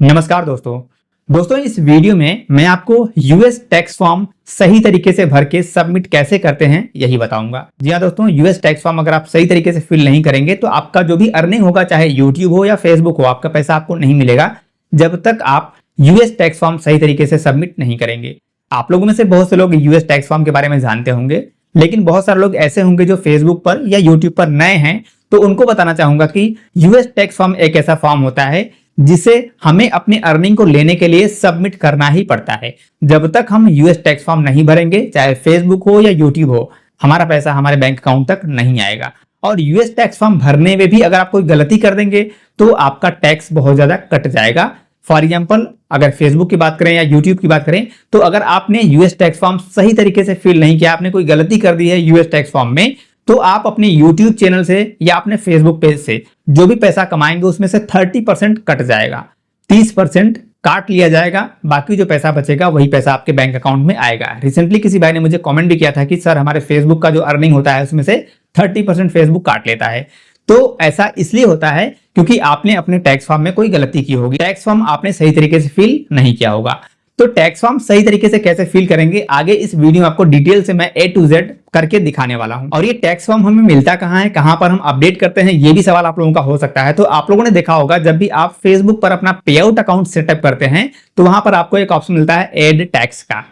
नमस्कार दोस्तों इस वीडियो में मैं आपको यूएस टैक्स फॉर्म सही तरीके से भर के सबमिट कैसे करते हैं यही बताऊंगा। जी हाँ दोस्तों, यूएस टैक्स फॉर्म अगर आप सही तरीके से फिल नहीं करेंगे तो आपका जो भी अर्निंग होगा, चाहे यूट्यूब हो या फेसबुक हो, आपका पैसा आपको नहीं मिलेगा जब तक आप यूएस टैक्स फॉर्म सही तरीके से सबमिट नहीं करेंगे। आप लोगों में से बहुत से लोग यूएस टैक्स फॉर्म के बारे में जानते होंगे, लेकिन बहुत सारे लोग ऐसे होंगे जो फेसबुक पर या यूट्यूब पर नए हैं, तो उनको बताना चाहूंगा कि यूएस टैक्स फॉर्म एक ऐसा फॉर्म होता है जिसे हमें अपनी अर्निंग को लेने के लिए सबमिट करना ही पड़ता है। जब तक हम यूएस टैक्स फॉर्म नहीं भरेंगे, चाहे फेसबुक हो या यूट्यूब हो, हमारा पैसा हमारे बैंक अकाउंट तक नहीं आएगा। और यूएस टैक्स फॉर्म भरने में भी अगर आप कोई गलती कर देंगे तो आपका टैक्स बहुत ज्यादा कट जाएगा। फॉर एग्जाम्पल, अगर फेसबुक की बात करें या यूट्यूब की बात करें, तो अगर आपने यूएस टैक्स फॉर्म सही तरीके से फिल नहीं किया, आपने कोई गलती कर दी है यूएस टैक्स फॉर्म में, तो आप अपने YouTube चैनल से या अपने फेसबुक पेज से जो भी पैसा कमाएंगे उसमें से 30% कट जाएगा, 30% काट लिया जाएगा, बाकी जो पैसा बचेगा वही पैसा आपके बैंक अकाउंट में आएगा। रिसेंटली किसी भाई ने मुझे कमेंट भी किया था कि सर हमारे फेसबुक का जो अर्निंग होता है उसमें से 30% फेसबुक काट लेता है। तो ऐसा इसलिए होता है क्योंकि आपने अपने टैक्स फॉर्म में कोई गलती की होगी, टैक्स फॉर्म आपने सही तरीके से फिल नहीं किया होगा। तो टैक्स फॉर्म सही तरीके से कैसे फिल करेंगे आगे इस वीडियो में आपको डिटेल से मैं A to Z करके दिखाने वाला हूं। और ये टैक्स फॉर्म हमें मिलता कहां है, कहां पर हम अपडेट करते हैं, ये भी सवाल आप लोगों का हो सकता है। तो आप लोगों ने देखा होगा जब भी आप फेसबुक पर अपना पे आउट अकाउंट सेटअप करते हैं तो वहां पर आपको एक ऑप्शन मिलता है एड टैक्स का।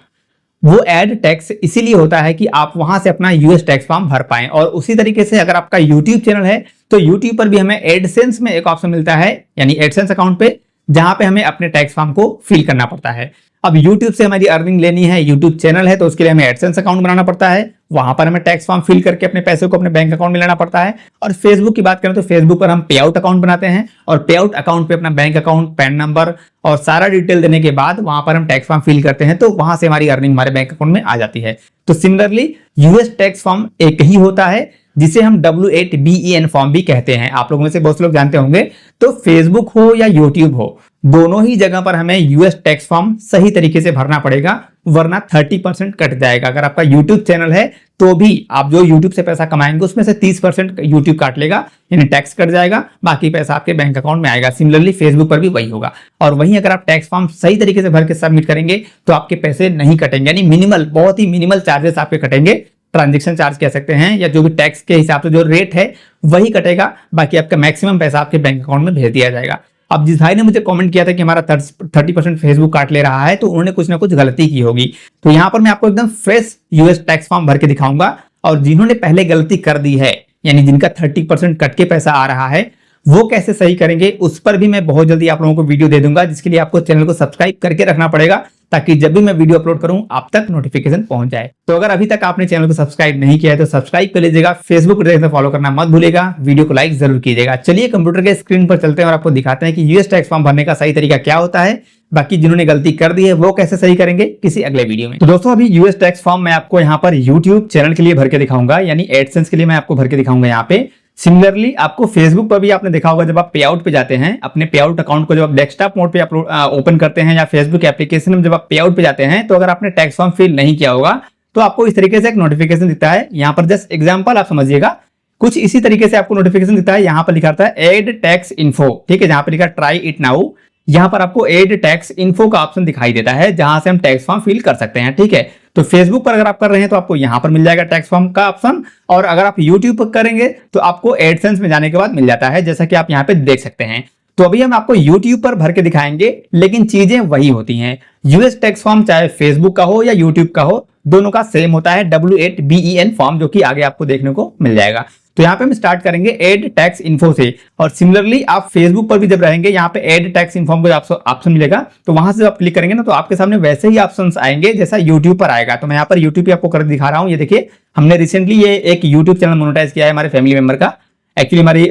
वो एड टैक्स इसीलिए होता है कि आप वहां से अपना यूएस टैक्स फॉर्म भर पाएं। और उसी तरीके से अगर आपका यूट्यूब चैनल है तो यूट्यूब पर भी हमें एडसेंस में एक ऑप्शन मिलता है, यानी एडसेंस अकाउंट पे, जहां पे हमें अपने टैक्स फॉर्म को फिल करना पड़ता है। अब YouTube से हमारी अर्निंग लेनी है, YouTube चैनल है, तो उसके लिए हमें एडसेंस अकाउंट बनाना पड़ता है, वहां पर हमें टैक्स फॉर्म फिल करके अपने पैसे को अपने बैंक अकाउंट में लेना पड़ता है। और फेसबुक की बात करें तो फेसबुक पर हम पे आउट अकाउंट बनाते हैं और पे आउट अकाउंट पे अपना बैंक अकाउंट, पैन नंबर और सारा डिटेल देने के बाद वहां पर हम टैक्स फॉर्म फिल करते हैं, तो वहां से हमारी अर्निंग हमारे बैंक अकाउंट में आ जाती है। तो सिमिलरली यूएस टैक्स फॉर्म एक ही होता है जिसे हम W8BEN फॉर्म भी कहते हैं। आप लोगों में से बहुत से लोग जानते होंगे। तो फेसबुक हो या यूट्यूब हो, दोनों ही जगह पर हमें यूएस टैक्स फॉर्म सही तरीके से भरना पड़ेगा, वरना 30% कट जाएगा। अगर आपका यूट्यूब चैनल है तो भी आप जो यूट्यूब से पैसा कमाएंगे उसमें से 30% यूट्यूब काट लेगा, यानी टैक्स कट जाएगा, बाकी पैसा आपके बैंक अकाउंट में आएगा। सिमिलरली फेसबुक पर भी वही होगा। और वहीं अगर आप टैक्स फॉर्म सही तरीके से भर के सबमिट करेंगे तो आपके पैसे नहीं कटेंगे, यानी मिनिमल, बहुत ही मिनिमल चार्जेस आपके कटेंगे, ट्रांजैक्शन चार्ज कह सकते हैं, या जो भी टैक्स के हिसाब से जो रेट है वही कटेगा, बाकी आपका मैक्सिमम पैसा आपके बैंक अकाउंट में भेज दिया जाएगा। अब जिस भाई ने मुझे कमेंट किया था कि हमारा 30% फेसबुक काट ले रहा है, तो उन्होंने कुछ ना कुछ गलती की होगी। तो यहां पर मैं आपको एकदम फ्रेश यूएस टैक्स फॉर्म भर के दिखाऊंगा, और जिन्होंने पहले गलती कर दी है, यानी जिनका 30% कट के पैसा आ रहा है, वो कैसे सही करेंगे उस पर भी मैं बहुत जल्दी आप लोगों को वीडियो दे दूंगा, जिसके लिए आपको चैनल को सब्सक्राइब करके रखना पड़ेगा ताकि जब भी मैं वीडियो अपलोड करूं आप तक नोटिफिकेशन पहुंच जाए। तो अगर अभी तक आपने चैनल को सब्सक्राइब नहीं किया है तो सब्सक्राइब कर लीजिएगा, फेसबुक से फॉलो करना मत भूलिएगा, वीडियो को लाइक जरूर कीजिएगा। चलिए कंप्यूटर के स्क्रीन पर चलते हैं और आपको दिखाते हैं कि यूएस टैक्स फॉर्म भरने का सही तरीका क्या होता है। बाकी जिन्होंने गलती कर दी है वो कैसे सही करेंगे किसी अगले वीडियो में। तो दोस्तों अभी यूएस टैक्स फॉर्म मैं आपको यहाँ पर यूट्यूब चैनल के लिए भर के दिखाऊंगा, यानी एडसेंस के लिए मैं आपको भर के दिखाऊंगा यहाँ पे। सिमिलरली आपको फेसबुक पर भी आपने देखा होगा, जब आप पे आउट पे जाते हैं, अपने पे आउट अकाउंट को जब आप डेस्कटॉप मोड पे ओपन करते हैं या फेसबुक एप्लीकेशन में जब आप पे आउट पे जाते हैं, तो अगर आपने टैक्स फॉर्म फिल नहीं किया होगा तो आपको इस तरीके से एक नोटिफिकेशन दिखता है। यहाँ पर जस्ट एग्जांपल आप समझिएगा, कुछ इसी तरीके से आपको नोटिफिकेशन दिखता है। यहाँ पर लिखा रहता है एड टैक्स इन्फो, ठीक है, जहां पर लिखा ट्राई इट नाउ, यहाँ पर आपको एड टैक्स इन्फो का ऑप्शन दिखाई देता है, जहां से हम टैक्स फॉर्म फिल कर सकते हैं, ठीक है। तो फेसबुक पर अगर आप कर रहे हैं तो आपको यहां पर मिल जाएगा टैक्स फॉर्म का ऑप्शन, और अगर आप यूट्यूब पर करेंगे तो आपको एडसेंस में जाने के बाद मिल जाता है, जैसा कि आप यहाँ पे देख सकते हैं। तो अभी हम आपको यूट्यूब पर भर के दिखाएंगे, लेकिन चीजें वही होती हैं। यूएस टैक्स फॉर्म चाहे फेसबुक का हो या यूट्यूब का हो, दोनों का सेम होता है W8BEN फॉर्म, जो कि आगे आपको देखने को मिल जाएगा। तो यहाँ पे हम स्टार्ट करेंगे एड टैक्स इन्फो से। और सिमिलरली आप फेसबुक पर भी जब रहेंगे, यहाँ पे एड टैक्स इन्फो को ऑप्शन मिलेगा, तो वहां से आप क्लिक करेंगे ना तो आपके सामने वैसे ही ऑप्शंस आएंगे जैसा यूट्यूब पर आएगा। तो मैं यहाँ पर यूट्यूब पे आपको कर दिखा रहा हूँ। ये देखिए, हमने रिसेंटली ये एक यूट्यूब चैनल मोनेटाइज किया है हमारे फैमिली मेंबर का, एक्चुअली हमारी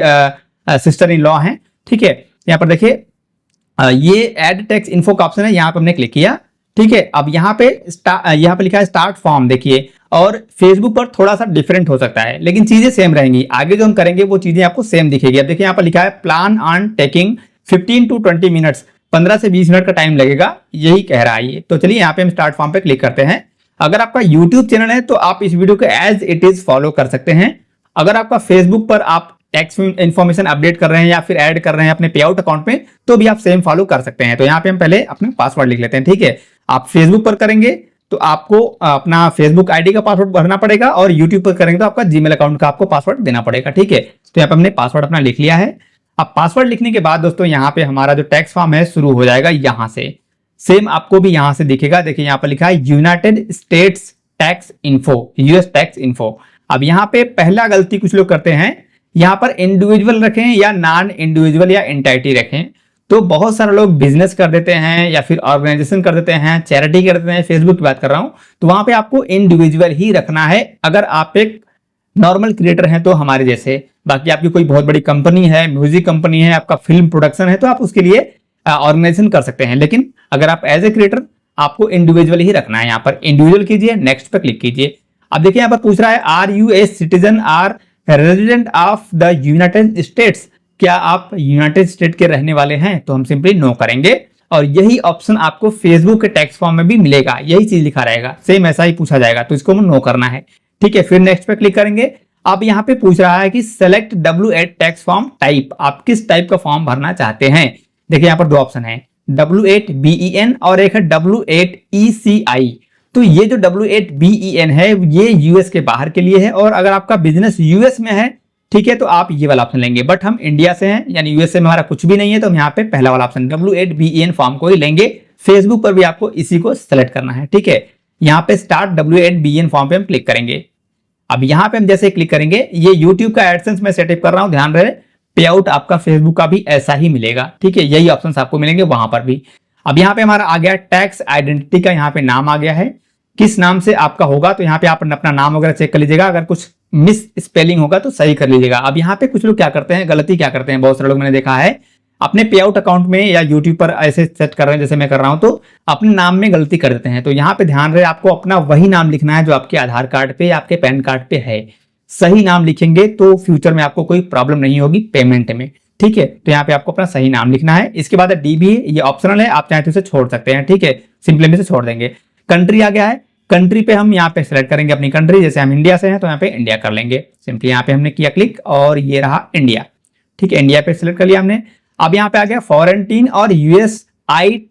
सिस्टर इन लॉ है, ठीक है। यहाँ पर देखिए ये एड टैक्स इन्फो का ऑप्शन है, यहाँ पर हमने क्लिक किया, ठीक है। अब यहाँ पे लिखा है स्टार्ट फॉर्म, देखिए, और फेसबुक पर थोड़ा सा डिफरेंट हो सकता है, लेकिन चीजें सेम रहेंगी। आगे जो हम करेंगे वो चीजें आपको सेम दिखेगी। अब देखिए यहाँ पर लिखा है plan on taking 15 to 20 minutes, 15 से 20 मिनट का टाइम लगेगा, यही कह रहा है ये। तो चलिए यहाँ पे हम स्टार्ट फॉर्म पे क्लिक करते हैं। अगर आपका यूट्यूब चैनल है तो आप इस वीडियो को एज इट इज फॉलो कर सकते हैं। अगर आपका फेसबुक पर आप टैक्स इन्फॉर्मेशन अपडेट कर रहे हैं या फिर ऐड कर रहे हैं अपने पे आउट अकाउंट में, तो भी आप सेम फॉलो कर सकते हैं। तो यहाँ पे हम पहले अपना पासवर्ड लिख लेते हैं, ठीक है। आप फेसबुक पर करेंगे तो आपको अपना फेसबुक आईडी का पासवर्ड भरना पड़ेगा, और यूट्यूब पर करेंगे तो आपका जीमेल अकाउंट का आपको पासवर्ड देना पड़ेगा, ठीक है। तो यहाँ पे हमने पासवर्ड अपना लिख लिया है। अब पासवर्ड लिखने के बाद दोस्तों यहाँ पे हमारा जो टैक्स फॉर्म है शुरू हो जाएगा यहाँ से। सेम आपको भी यहाँ से दिखेगा, देखिए यहाँ पर लिखा है United states tax info, US tax info. अब यहाँ पे पहला गलती कुछ लोग करते हैं, यहाँ पर इंडिविजुअल रखें या नॉन इंडिविजुअल या एंटाइटी रखें। तो बहुत सारे लोग बिजनेस कर देते हैं या फिर ऑर्गेनाइजेशन कर देते हैं, चैरिटी कर देते हैं, फेसबुक की बात कर रहा हूं, तो वहां पे आपको इंडिविजुअल ही रखना है अगर आप एक नॉर्मल क्रिएटर हैं तो हमारे जैसे। बाकी आपकी कोई बहुत बड़ी कंपनी है, म्यूजिक कंपनी है, आपका फिल्म प्रोडक्शन है, तो आप उसके लिए ऑर्गेनाइजेशन कर सकते हैं। लेकिन अगर आप एज ए क्रिएटर आपको इंडिविजुअल ही रखना है। यहाँ पर इंडिविजुअल कीजिए, नेक्स्ट पे क्लिक कीजिए। अब देखिए यहाँ पर पूछ रहा है are you a citizen or resident of the United States, क्या आप यूनाइटेड स्टेट के रहने वाले हैं? तो हम सिंपली नो करेंगे, और यही ऑप्शन आपको फेसबुक के टैक्स फॉर्म में भी मिलेगा, यही चीज लिखा रहेगा, सेम ऐसा ही पूछा जाएगा, तो इसको हम नो करना है, ठीक है। फिर नेक्स्ट पे क्लिक करेंगे। अब यहाँ पे पूछ रहा है कि select W8 tax form type, आप किस टाइप का फॉर्म भरना चाहते हैं। देखिए यहाँ पर दो ऑप्शन है, W8BEN और एक है W8ECI। तो ये जो W8BEN है ये यूएस के बाहर के लिए है, और अगर आपका बिजनेस यूएस में है, ठीक है, तो आप ये वाला ऑप्शन लेंगे। बट हम इंडिया से हैं, यानी यूएसए में हमारा कुछ भी नहीं है, तो हम यहाँ पे पहला वाला ऑप्शन W8BEN फॉर्म को ही लेंगे। फेसबुक पर भी आपको इसी को सेलेक्ट करना है, ठीक है। यहाँ पे स्टार्ट W8BEN फॉर्म पे हम क्लिक करेंगे। अब यहाँ पे हम जैसे क्लिक करेंगे, ये यूट्यूब का एडसेंस मैं सेटअप कर रहा हूँ, ध्यान रहे, पे आउट आपका फेसबुक का भी ऐसा ही मिलेगा, ठीक है, यही ऑप्शन आपको मिलेंगे वहां पर भी। अब यहाँ पे हमारा आ गया टैक्स आइडेंटिटी का, यहाँ पे नाम आ गया है, किस नाम से आपका होगा, तो यहाँ पे आप अपना नाम वगैरह चेक कर लीजिएगा, अगर कुछ मिस स्पेलिंग होगा तो सही कर लीजिएगा। अब यहाँ पे कुछ लोग क्या करते हैं, गलती क्या करते हैं, बहुत सारे लोग मैंने देखा है अपने पे आउट अकाउंट में या यूट्यूब पर ऐसे सेट कर रहे हैं जैसे मैं कर रहा हूं, तो अपने नाम में गलती कर देते हैं। तो यहाँ पे ध्यान रहे, आपको अपना वही नाम लिखना है जो आपके आधार कार्ड पे या आपके पैन कार्ड पे है। सही नाम लिखेंगे तो फ्यूचर में आपको कोई प्रॉब्लम नहीं होगी पेमेंट में, ठीक है। तो यहाँ पे आपको अपना सही नाम लिखना है। इसके बाद DBA, ये ऑप्शनल है, आप चाहे तो इसे छोड़ सकते हैं, ठीक है, सिंपली में से छोड़ देंगे। कंट्री आ गया है, कंट्री पे हम यहाँ पे सिलेक्ट करेंगे अपनी कंट्री, जैसे हम इंडिया से हैं तो यहाँ पे इंडिया कर लेंगे, सिंपली यहाँ पे हमने किया क्लिक और ये रहा इंडिया, ठीक है, इंडिया पे सिलेक्ट कर लिया हमने। अब यहाँ पे आ गया फॉरेंटीन और USITINRSSN,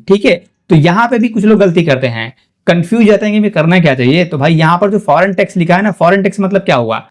ठीक है। तो यहाँ पे भी कुछ लोग गलती करते हैं, कंफ्यूज जाते हैं कि मैं करना क्या चाहिए। तो भाई यहाँ पर जो फॉरेन टैक्स लिखा है ना, फॉरेन टैक्स मतलब क्या हुआ,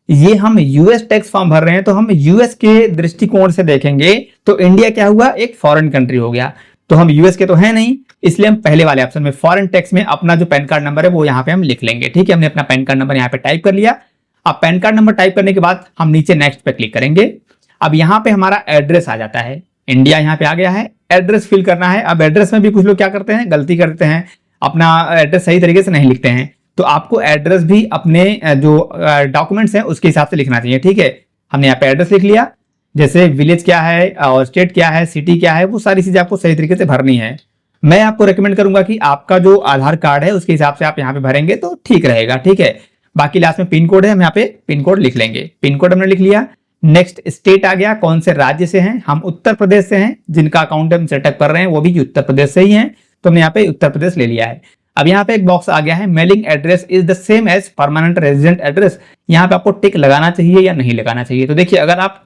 ये हम यूएस टैक्स फॉर्म भर रहे हैं तो हम यूएस के दृष्टिकोण से देखेंगे तो इंडिया क्या हुआ, एक फॉरेन कंट्री हो गया। तो हम यूएस के तो है नहीं, इसलिए हम पहले वाले ऑप्शन में फॉरेन टैक्स में अपना जो पैन कार्ड नंबर है वो यहाँ पे हम लिख लेंगे, ठीक है। हमने अपना पैन कार्ड नंबर यहाँ पे टाइप कर लिया। अब पैन कार्ड नंबर टाइप करने के बाद हम नीचे नेक्स्ट पे क्लिक करेंगे। अब यहाँ पे हमारा एड्रेस आ जाता है, इंडिया यहाँ पे आ गया है, एड्रेस फिल करना है। अब एड्रेस में भी कुछ लोग क्या करते हैं, गलती करते हैं, अपना एड्रेस सही तरीके से नहीं लिखते हैं। तो आपको एड्रेस भी अपने जो डॉक्यूमेंट्स हैं उसके हिसाब से लिखना चाहिए, ठीक है। हमने यहाँ पे एड्रेस लिख लिया, जैसे विलेज क्या है और स्टेट क्या है, सिटी क्या है, वो सारी चीजें आपको सही तरीके से भरनी है। मैं आपको रेकमेंड करूंगा कि आपका जो आधार कार्ड है उसके हिसाब से आप यहाँ पे भरेंगे तो ठीक रहेगा, ठीक है। बाकी लास्ट में पिन कोड है, हम यहाँ पे पिन कोड लिख लेंगे, पिन कोड हमने लिख लिया। नेक्स्ट स्टेट आ गया, कौन से राज्य से हैं, हम उत्तर प्रदेश से हैं, जिनका अकाउंट हम सेटअप कर रहे हैं वो भी उत्तर प्रदेश से ही हैं, तो हमने यहाँ पे उत्तर प्रदेश ले लिया है। अब यहाँ पे एक बॉक्स आ गया है, mailing address is the same as permanent resident address, यहाँ पे आपको टिक लगाना चाहिए या नहीं लगाना चाहिए। तो देखिए, अगर आप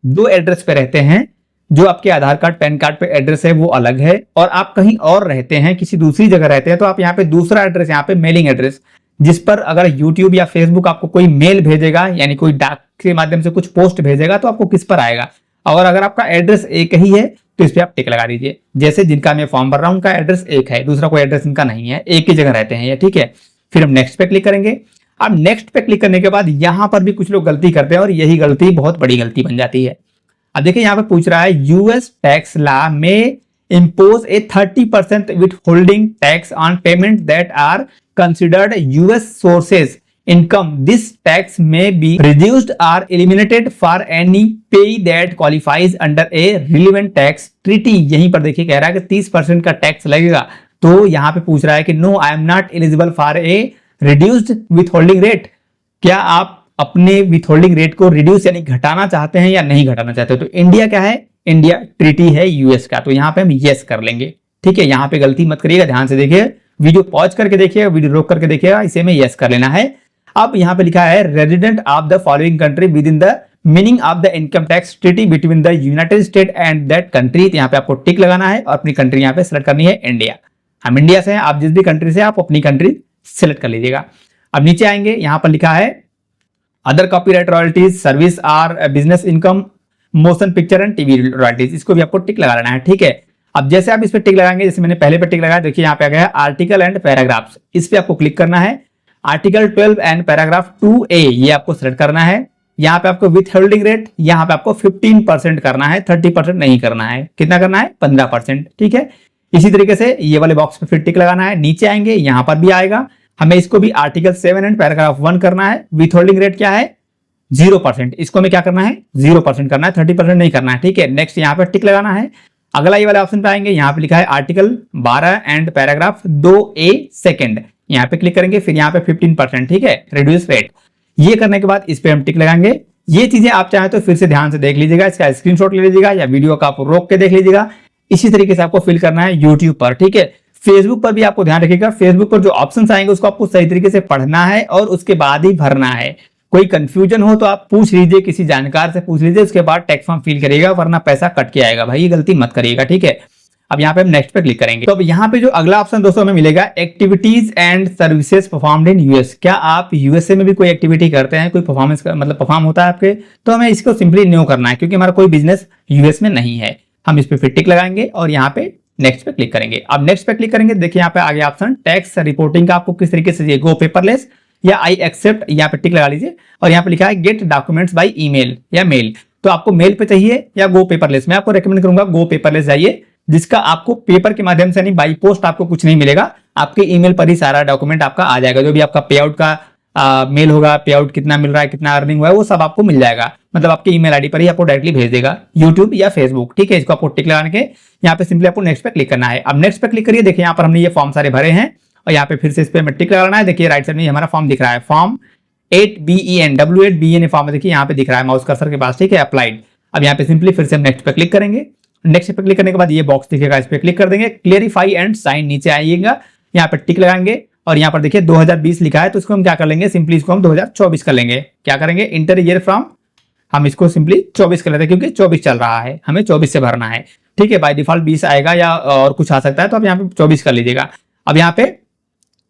दो एड्रेस पे रहते हैं, जो आपके आधार कार्ड पैन कार्ड पे एड्रेस है वो अलग है, और आप कहीं और रहते हैं, किसी दूसरी जगह रहते हैं, तो आप यहाँ पे दूसरा एड्रेस, यहाँ पे मेलिंग एड्रेस, जिस पर अगर यूट्यूब या फेसबुक आपको कोई मेल भेजेगा, यानी कोई डाक के माध्यम से कुछ पोस्ट भेजेगा, तो आपको किस पर आएगा। और अगर आपका एड्रेस एक ही है तो इस पर आप टिक लगा दीजिए। जैसे जिनका मैं फॉर्म भर रहा हूं उनका एड्रेस एक है, दूसरा कोई एड्रेस इनका नहीं है, एक ही जगह रहते हैं ये, ठीक है। फिर हम नेक्स्ट पे क्लिक करेंगे। अब नेक्स्ट पे क्लिक करने के बाद यहाँ पर भी कुछ लोग गलती करते हैं, और यही गलती बहुत बड़ी गलती बन जाती है। अब देखिए यहाँ पे पूछ रहा है, यूएस टैक्स लॉ में impose a 30% withholding tax on payment that are considered US sources income. This tax may be reduced or eliminated for any pay that qualifies under a relevant tax treaty. यहीं पर देखिए कह रहा है कि 30% का tax लगेगा, तो यहाँ पे पूछ रहा है कि no I'm not eligible for a reduced withholding rate. क्या आप अपने विथहोल्डिंग रेट को रिड्यूस यानी घटाना चाहते हैं या नहीं घटाना चाहते? तो इंडिया क्या है, इंडिया ट्रीटी है यूएस का, तो यहाँ पे हम यस कर लेंगे, ठीक है। यहाँ पे गलती मत करिएगा, ध्यान से देखिए, वीडियो पॉज करके देखिएगा, वीडियो रोक करके देखिएगा, इसे में यस कर लेना है। अब यहाँ पे लिखा है resident of the following country with in the meaning of the income tax treaty between the United state and that country. यहाँ पे आपको टिक लगाना है और अपनी कंट्री यहाँ पे सिलेक्ट करनी है इंडिया। हम इंडिया से हैं, आप जिस भी कंट्री से आप अपनी कंट्री सिलेक्ट कर लीजिएगा। अब नीचे आएंगे, यहाँ पर लिखा है other copyright royalties, service or business income, motion picture and TV royalties, इसको भी आपको टिक लगा लेना है। ठीक है, अब जैसे आप इस पे टिक लगाएंगे, जैसे मैंने पहले पे टिक लगाया, देखिए यहाँ पे आ गया है आर्टिकल एंड पैराग्राफ्स, इस पे आपको क्लिक करना है। आर्टिकल 12 एंड पैराग्राफ 2A ये आपको सिलेक्ट करना है। यहाँ पे आपको विथ होल्डिंग रेट यहाँ पे आपको 15% करना है, 30% नहीं करना है। कितना करना है? 15%। ठीक है, इसी तरीके से ये वाले बॉक्स पे फिर टिक लगाना है। नीचे आएंगे, यहाँ पर भी आएगा, हमें इसको भी आर्टिकल 7 एंड पैराग्राफ 1 करना है। विथ होल्डिंग रेट क्या है? 0%। इसको हमें क्या करना है? 0% करना है, 30% नहीं करना है। ठीक है, नेक्स्ट यहाँ पे टिक लगाना है। अगला ये वाले ऑप्शन पे आएंगे, यहाँ पे लिखा है article 12 and paragraph 2A second, यहाँ पे क्लिक करेंगे, फिर यहाँ पे 15%। ठीक है, रिड्यूस रेट। ये करने के बाद इस पे हम टिक लगाएंगे। ये चीजें आप चाहें तो फिर से ध्यान से देख लीजिएगा, इसका स्क्रीनशॉट ले लीजिएगा या वीडियो का आप रोक के देख लीजिएगा। इसी तरीके से आपको फिल करना है यूट्यूब पर। ठीक है, फेसबुक पर भी आपको ध्यान रखिएगा, फेसबुक पर जो ऑप्शंस आएंगे उसको आपको सही तरीके से पढ़ना है और उसके बाद ही भरना है। कोई कंफ्यूजन हो तो आप पूछ लीजिए, किसी जानकार से पूछ लीजिए, उसके बाद टैक्स फॉर्म फिल करिएगा, वरना पैसा कट के आएगा भाई, ये गलती मत करिएगा। ठीक है, अब यहाँ पे हम नेक्स्ट पे क्लिक करेंगे। तो अब यहाँ पे जो अगला ऑप्शन दोस्तों हमें मिलेगा, activities and services performed in US. क्या आप यूएसए में भी कोई एक्टिविटी करते हैं, कोई परफॉर्मेंस मतलब परफॉर्म होता है आपके, तो हमें इसको सिंपली नो करना है, क्योंकि हमारा कोई बिजनेस यूएस में नहीं है। हम इस पे फिर टिक लगाएंगे और यहाँ पे नेक्स्ट पे क्लिक करेंगे। अब नेक्स्ट पे क्लिक करेंगे, देखिए यहाँ पे आगे ऑप्शन टैक्स रिपोर्टिंग का आपको किस तरीके से गो पेपरलेस या आई एक्सेप्ट, यहाँ पे टिक लगा लीजिए। और यहाँ पे लिखा है गेट डॉक्यूमेंट्स बाय ईमेल या मेल, तो आपको मेल पे चाहिए या गो पेपरलेस। मैं आपको रेकमेंड करूंगा गो पेपरलेस जाइए, जिसका आपको पेपर के माध्यम से नहीं, बाई पोस्ट आपको कुछ नहीं मिलेगा, आपके ईमेल पर ही सारा डॉक्यूमेंट आपका आ जाएगा। जो भी आपका पे आउट का मेल होगा, पे आउट कितना मिल रहा है, कितना अर्निंग हुआ है, वो सब आपको मिल जाएगा। मतलब आपके ईमेल आईडी पर ही आपको डायरेक्टली भेज देगा यूट्यूब या फेसबुक। ठीक है, इसको आपको टिक लगाने के यहाँ पे सिंपली आपको नेक्स्ट पे क्लिक करना है। अब नेक्स्ट पे क्लिक करिए, देखिए यहाँ पर हमने ये फॉर्म सारे भरे हैं और यहाँ पे फिर से इस पे टिक लगाना है। देखिए राइट साइड में हमारा फॉर्म दिख रहा है, फॉर्म 8BEN W8BEN फॉर्म देखिए यहाँ पे दिख रहा है माउस कर्सर के पास। ठीक है, अप्लाइड। अब यहाँ पे सिंपली फिर से हम नेक्स्ट पे क्लिक करेंगे। नेक्स्ट पे क्लिक करने के बाद ये बॉक्स दिखेगा, इस पे क्लिक कर देंगे, क्लियरिफाई एंड साइन, नीचे आइएगा, यहाँ पे टिक लगाएंगे और यहाँ पर देखिए 2020 लिखा है, तो इसको हम क्या कर लेंगे, सिंपली इसको हम 2024 कर लेंगे। क्या करेंगे, इंटर ईयर फ्रॉम, हम इसको सिंपली 24 कर लेते हैं, क्योंकि 24 चल रहा है, हमें 24 से भरना है। ठीक है, बाय डिफॉल्ट 20 आएगा या और कुछ आ सकता है, तो आप यहाँ पे 24 कर लीजिएगा। अब यहाँ पे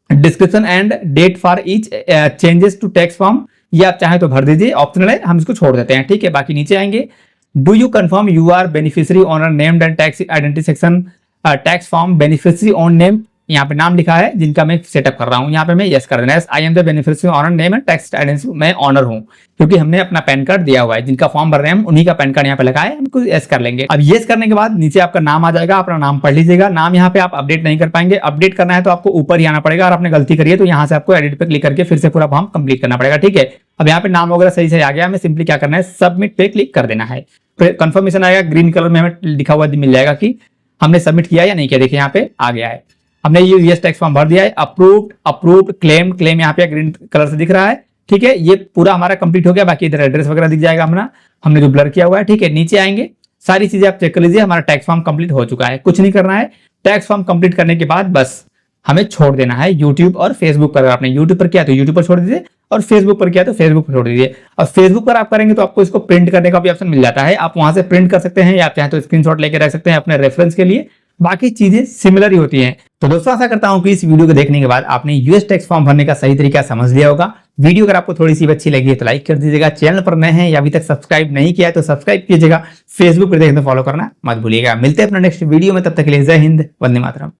description and date for each changes to tax form, ये आप चाहें तो भर दीजिए, ऑप्शनल है, हम इसको छोड़ देते हैं। ठीक है, बाकी नीचे आएंगे, do you confirm you are beneficiary owner named and tax identity section tax form beneficiary on name, यहाँ पे नाम लिखा है जिनका मैं सेटअप कर रहा हूँ, यहाँ पे मैं यस कर देना है। I am the beneficiary owner name and tax identity, मैं ऑनर हूँ, क्योंकि हमने अपना पैन कार्ड दिया हुआ है, जिनका फॉर्म भर रहे हैं हम उन्हीं का पैन कार्ड यहाँ पे लगा है, हमको यस कर लेंगे। अब यस करने के बाद नीचे आपका नाम आ जाएगा, अपना नाम पढ़ लीजिएगा। नाम यहाँ पे आप अपडेट नहीं कर पाएंगे, अपडेट करना है तो आपको ऊपर ही आना पड़ेगा, और आपने गलती करी है तो यहाँ से आपको एडिट पे क्लिक करके फिर से पूरा फॉर्म कंप्लीट करना पड़ेगा। ठीक है, अब यहाँ पे नाम वगैरह सही से आ गया, हमें सिंपली क्या करना है, सबमिट पे क्लिक कर देना है। कंफर्मेशन आएगा, ग्रीन कलर में हमें लिखा हुआ मिल जाएगा कि हमने सबमिट किया या नहीं किया। देखिए यहाँ पे आ गया है, हमने ये यूएस टैक्स फॉर्म भर दिया है, अप्रूव्ड अप्रूव्ड क्लेम क्लेम यहाँ पे ग्रीन कलर से दिख रहा है। ठीक है, ये पूरा हमारा कंप्लीट हो गया। बाकी इधर एड्रेस वगैरह दिख जाएगा हमारा, हमने जो ब्लर किया हुआ है। ठीक है, नीचे आएंगे, सारी चीजें आप चेक कर लीजिए, हमारा टैक्स फॉर्म कंप्लीट हो चुका है, कुछ नहीं करना है। टैक्स फॉर्म कंप्लीट करने के बाद बस हमें छोड़ देना है यूट्यूब और फेसबुक पर। अगर आपने यूट्यूब पर किया तो यूट्यूब पर छोड़ दीजिए, और फेसबुक पर किया तो फेसबुक पर छोड़ दीजिए। और फेसबुक पर आप करेंगे तो आपको इसको प्रिंट करने का भी ऑप्शन मिल जाता है, आप वहां से प्रिंट कर सकते हैं, या आप चाहें तो स्क्रीनशॉट लेके रख सकते हैं अपने रेफरेंस के लिए। बाकी चीजें सिमिलर ही होती हैं। तो दोस्तों आशा करता हूं कि इस वीडियो को देखने के बाद आपने यूएस टैक्स फॉर्म भरने का सही तरीका समझ लिया होगा। वीडियो अगर आपको थोड़ी सी अच्छी लगी है तो लाइक कर दीजिएगा, चैनल पर नए हैं या अभी तक सब्सक्राइब नहीं किया है तो सब्सक्राइब कीजिएगा, फेसबुक पर देखने फॉलो करना मत भूलिएगा। मिलते हैं अपना नेक्स्ट वीडियो में, तब तक के लिए जय हिंद, वंदे मातरम।